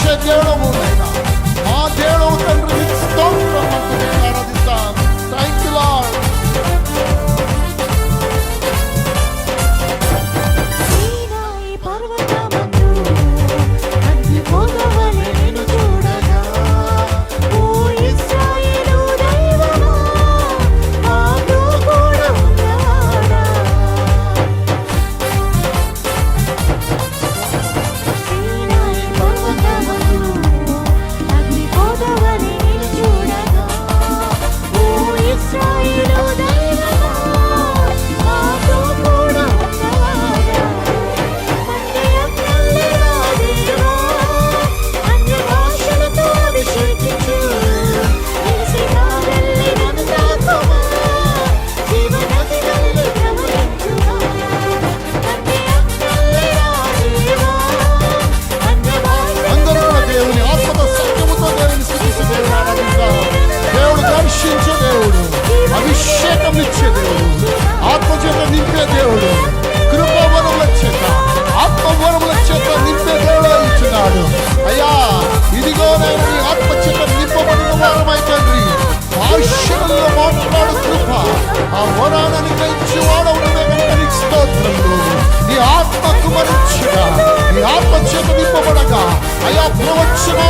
ఆరాధించే దేవుడవు నాయనా. మా దేవుడవు తండ్రి, నీకు స్తోత్రం అంటూ నేను ఆరాధిస్తాం. Thank you lord. అభిషేకం ఇచ్చే దేవుడు, ఆత్మచేత నింపే దేవుడు, కృపావరముల చేత ఆత్మవరముల చేత నింపే దేవుడు ఇచ్చినాడు. అయ్యా ఇదిగో నేను నీ ఆత్మచేత నింపబడిన వారమై తండ్రి, భాషలలో మాట్లాడు కృప, ఆ వరాన్ని గ్రహించి వాడవు నువ్వే కనుక నీకు స్తోత్రములు. నీ ఆత్మ కుమరించగా, నీ ఆత్మ చేత నింపబడగా అయా ప్రవచన